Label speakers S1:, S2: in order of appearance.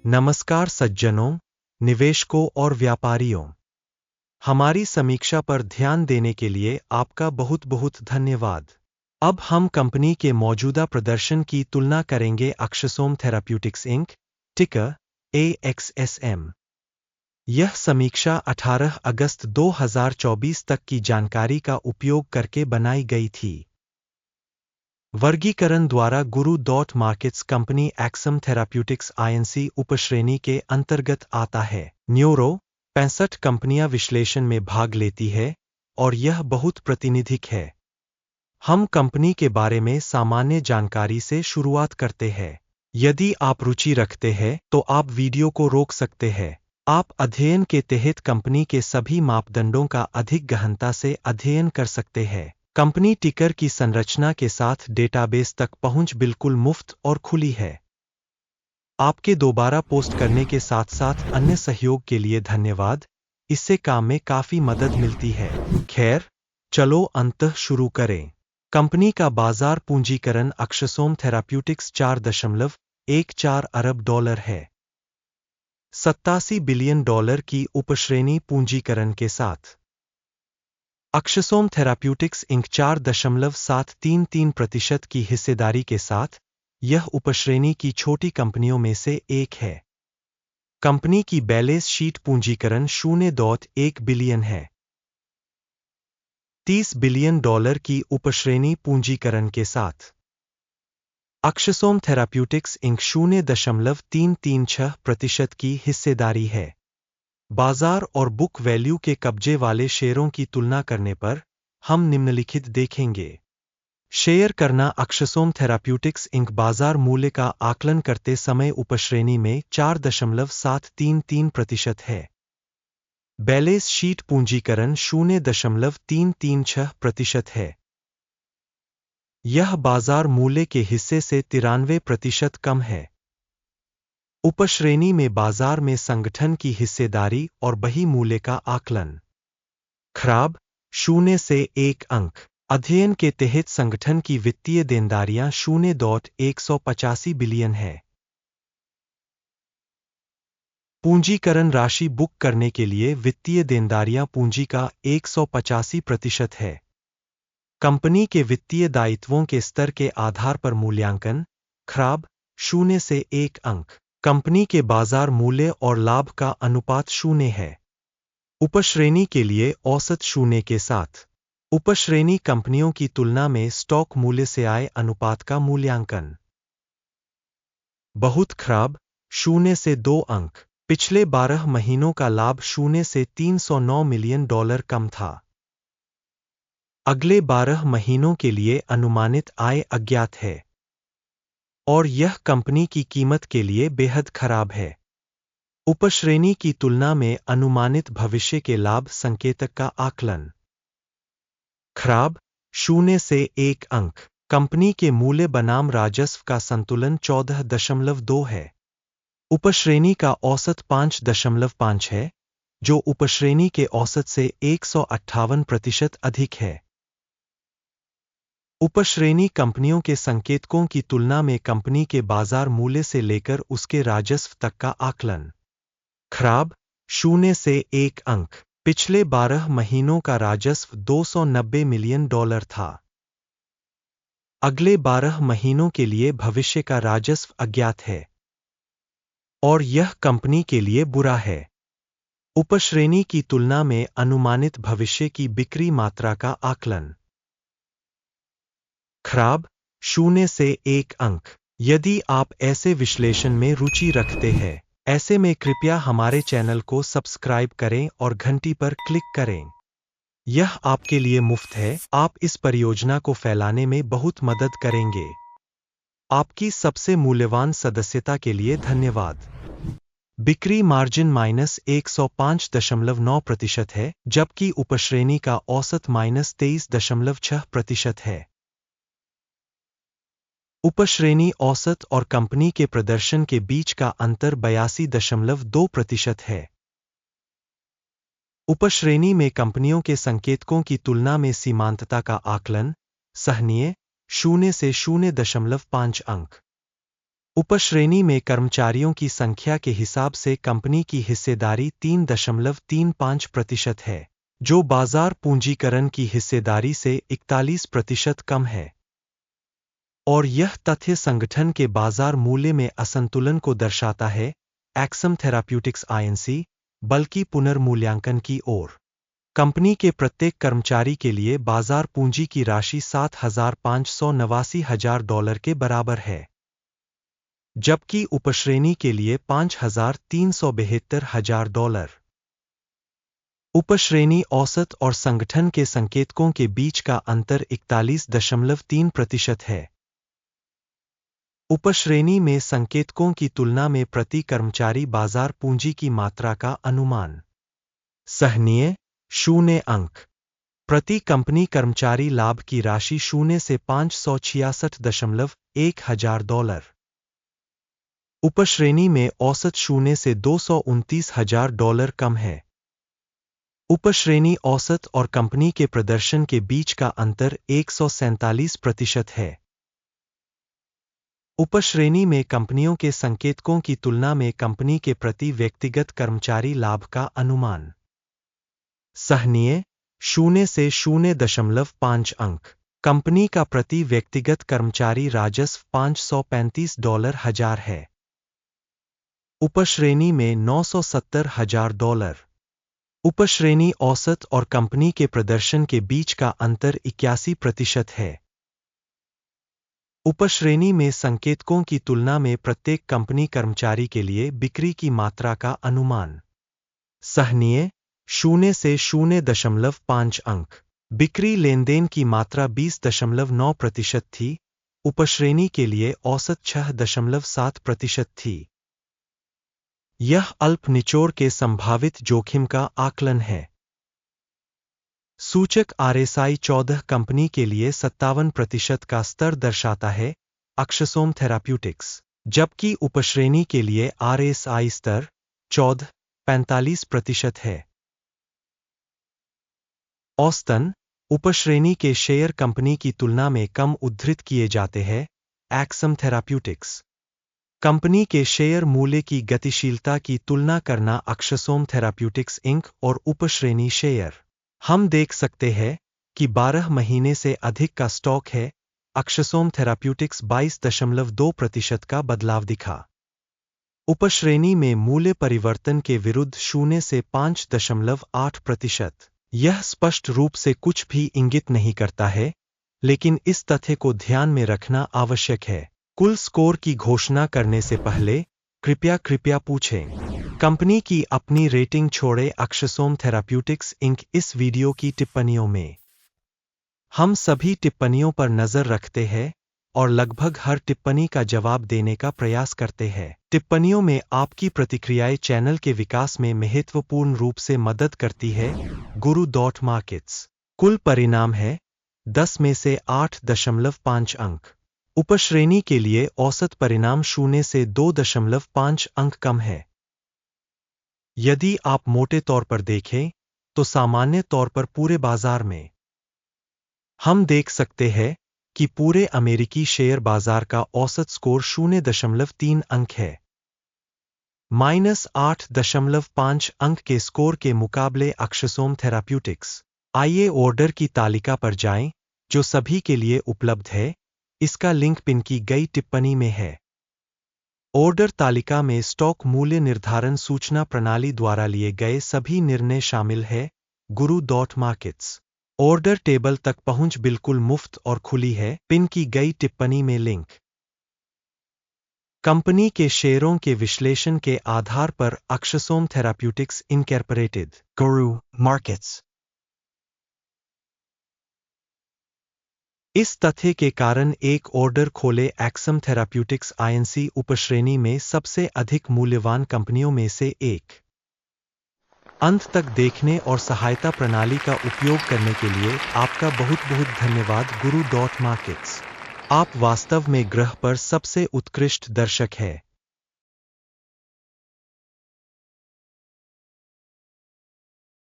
S1: नमस्कार सज्जनों, निवेशकों और व्यापारियों। हमारी समीक्षा पर ध्यान देने के लिए आपका बहुत बहुत धन्यवाद। अब हम कंपनी के मौजूदा प्रदर्शन की तुलना करेंगे। एक्सोसोम थेराप्यूटिक्स इंक, टिकर AXSM। यह समीक्षा 18 अगस्त 2024 तक की जानकारी का उपयोग करके बनाई गई थी। वर्गीकरण द्वारा Guru dot markets company Axsome therapeutics INC उपश्रेणी के अंतर्गत आता है। न्यूरो 65 कंपनियां विश्लेषण में भाग लेती है और यह बहुत प्रातिनिधिक है। हम कंपनी के बारे में सामान्य जानकारी से शुरुआत करते हैं। यदि आप रुचि रखते हैं तो आप वीडियो को रोक सकते हैं। आप अध्ययन के तहत कंपनी के सभी मापदंडों का अधिक गहनता से अध्ययन कर सकते हैं। कंपनी टिकर की संरचना के साथ डेटाबेस तक पहुंच बिल्कुल मुफ्त और खुली है। आपके दोबारा पोस्ट करने के साथ साथ अन्य सहयोग के लिए धन्यवाद। इससे काम में काफी मदद मिलती है। खैर, चलो अंततः शुरू करें। कंपनी का बाजार पूंजीकरण एक्सोसोम थेराप्यूटिक्स $4.14 अरब है। $87 बिलियन की उपश्रेणी पूंजीकरण के साथ एक्सोसोम थेराप्यूटिक्स इंक 4.733% की हिस्सेदारी के साथ यह उपश्रेणी की छोटी कंपनियों में से एक है। कंपनी की बैलेंस शीट पूंजीकरण $0.1 बिलियन है। $30 बिलियन की उपश्रेणी पूंजीकरण के साथ एक्सोसोम थेराप्यूटिक्स इंक 0.336% की हिस्सेदारी है। बाजार और बुक वैल्यू के कब्जे वाले शेयरों की तुलना करने पर हम निम्नलिखित देखेंगे। शेयर करना एक्सोसोम थेराप्यूटिक्स इंक बाजार मूल्य का आकलन करते समय उपश्रेणी में 4.733% है। बैलेंस शीट पूंजीकरण 0.336% है। यह बाजार मूल्य के हिस्से से 93% कम है। उपश्रेणी में बाजार में संगठन की हिस्सेदारी और बही मूल्य का आकलन। खराब 0 से 1 अंक। अध्ययन के तहत संगठन की वित्तीय देनदारियां 0.185 बिलियन है। पूंजीकरण राशि बुक करने के लिए वित्तीय देनदारियां पूंजी का 185% है। कंपनी के वित्तीय दायित्वों के स्तर के आधार पर मूल्यांकन। खराब 0 से 1 अंक। कंपनी के बाजार मूल्य और लाभ का अनुपात 0 है। उपश्रेणी के लिए औसत 0 के साथ उपश्रेणी कंपनियों की तुलना में स्टॉक मूल्य से आय अनुपात का मूल्यांकन। बहुत खराब 0 से 2 अंक। पिछले 12 महीनों का लाभ 0 से $309 मिलियन कम था। अगले 12 महीनों के लिए अनुमानित आय अज्ञात है और यह कंपनी की कीमत के लिए बेहद खराब है। उपश्रेणी की तुलना में अनुमानित भविष्य के लाभ संकेतक का आकलन। खराब 0 से 1 अंक। कंपनी के मूल्य बनाम राजस्व का संतुलन 14.2 है। उपश्रेणी का औसत 5.5 है, जो उपश्रेणी के औसत से 158% अधिक है। उपश्रेणी कंपनियों के संकेतकों की तुलना में कंपनी के बाजार मूल्य से लेकर उसके राजस्व तक का आकलन। खराब 0 से 1 अंक। पिछले 12 महीनों का राजस्व $290 मिलियन था। अगले 12 महीनों के लिए भविष्य का राजस्व अज्ञात है और यह कंपनी के लिए बुरा है। उपश्रेणी की तुलना में अनुमानित भविष्य की बिक्री मात्रा का आकलन। खराब 0 से 1 अंक। यदि आप ऐसे विश्लेषण में रुचि रखते हैं, ऐसे में कृपया हमारे चैनल को सब्सक्राइब करें और घंटी पर क्लिक करें। यह आपके लिए मुफ्त है। आप इस परियोजना को फैलाने में बहुत मदद करेंगे। आपकी सबसे मूल्यवान सदस्यता के लिए धन्यवाद। बिक्री मार्जिन -105.9% है, जबकि उपश्रेणी का औसत -23.6% है। उपश्रेणी औसत और कंपनी के प्रदर्शन के बीच का अंतर 82.2% है। उपश्रेणी में कंपनियों के संकेतकों की तुलना में सीमांतता का आकलन। सहनीय 0 से 0.5 अंक। उपश्रेणी में कर्मचारियों की संख्या के हिसाब से कंपनी की हिस्सेदारी 3.35% है, जो बाजार पूंजीकरण की हिस्सेदारी से 41% कम है। और यह तथ्य संगठन के बाजार मूल्य में असंतुलन को दर्शाता है, एक्सम थेराप्यूटिक्स आईएनसी, बल्कि पुनर्मूल्यांकन की ओर। कंपनी के प्रत्येक कर्मचारी के लिए बाजार पूंजी की राशि $7,589,000 के बराबर है, जबकि उपश्रेणी के लिए $5,372,000। उपश्रेणी औसत और संगठन के संकेतकों के बीच का अंतर 41.3% है। उपश्रेणी में संकेतकों की तुलना में प्रति कर्मचारी बाजार पूंजी की मात्रा का अनुमान। सहनीय 0 अंक। प्रति कंपनी कर्मचारी लाभ की राशि 0 से $566,100। उपश्रेणी में औसत 0 से $229,000 कम है। उपश्रेणी औसत और कंपनी के प्रदर्शन के बीच का अंतर 147% है। उपश्रेणी में कंपनियों के संकेतकों की तुलना में कंपनी के प्रति व्यक्तिगत कर्मचारी लाभ का अनुमान। सहनीय 0 से 0.5 अंक। कंपनी का प्रति व्यक्तिगत कर्मचारी राजस्व $535,000 है। उपश्रेणी में $970,000। उपश्रेणी औसत और कंपनी के प्रदर्शन के बीच का अंतर 81% है। उपश्रेणी में संकेतकों की तुलना में प्रत्येक कंपनी कर्मचारी के लिए बिक्री की मात्रा का अनुमान। सहनीय 0 से 0.5 अंक। बिक्री लेनदेन की मात्रा 20.9% थी। उपश्रेणी के लिए औसत 6.7% थी। यह अल्प निचोड़ के संभावित जोखिम का आकलन है। सूचक RSI 14 कंपनी के लिए 57% का स्तर दर्शाता है, एक्सोसोम थेराप्यूटिक्स, जबकि उपश्रेणी के लिए RSI स्तर 45% है। औसतन उपश्रेणी के शेयर कंपनी की तुलना में कम उद्धृत किए जाते हैं, एक्सम थेराप्यूटिक्स। कंपनी के शेयर मूल्य की गतिशीलता की तुलना करना एक्सोसोम थेराप्यूटिक्स इंक और उपश्रेणी शेयर। हम देख सकते हैं कि 12 महीने से अधिक का स्टॉक है। एक्सोसोम थेराप्यूटिक्स 22.2% का बदलाव दिखा। उपश्रेणी में मूल्य परिवर्तन के विरुद्ध 0 से 5.8%। यह स्पष्ट रूप से कुछ भी इंगित नहीं करता है, लेकिन इस तथ्य को ध्यान में रखना आवश्यक है। कुल स्कोर की घोषणा करने से पहले कृपया पूछें। कंपनी की अपनी रेटिंग छोड़े एक्सोसोम थेराप्यूटिक्स इंक। इस वीडियो की टिप्पणियों में हम सभी टिप्पणियों पर नजर रखते हैं और लगभग हर टिप्पणी का जवाब देने का प्रयास करते हैं। टिप्पणियों में आपकी प्रतिक्रियाएं चैनल के विकास में महत्वपूर्ण रूप से मदद करती है। Guru.markets। कुल परिणाम है 10 में से 8.5 अंक। उपश्रेणी के लिए औसत परिणाम 0 से 2.5 अंक कम है। यदि आप मोटे तौर पर देखें, तो सामान्य तौर पर पूरे बाजार में हम देख सकते हैं कि पूरे अमेरिकी शेयर बाजार का औसत स्कोर 0.3 अंक है। -8.5 अंक के स्कोर के मुकाबले एक्सोसोम थेराप्यूटिक्स। आइए ऑर्डर की तालिका पर जाएं, जो सभी के लिए उपलब्ध है। इसका लिंक पिन की गई टिप्पणी में है। ऑर्डर तालिका में स्टॉक मूल्य निर्धारण सूचना प्रणाली द्वारा लिए गए सभी निर्णय शामिल है। Guru.markets। ऑर्डर टेबल तक पहुंच बिल्कुल मुफ्त और खुली है। पिन की गई टिप्पणी में लिंक। कंपनी के शेयरों के विश्लेषण के आधार पर एक्सोसोम थेराप्यूटिक्स इनकॉर्पोरेटेड। Guru.markets। इस तथ्य के कारण एक ऑर्डर खोले एक्सम थेराप्यूटिक्स आईएनसी उपश्रेणी में सबसे अधिक मूल्यवान कंपनियों में से एक। अंत तक देखने और सहायता प्रणाली का उपयोग करने के लिए आपका बहुत बहुत धन्यवाद। Guru.markets। आप वास्तव में ग्रह पर सबसे उत्कृष्ट दर्शक हैं।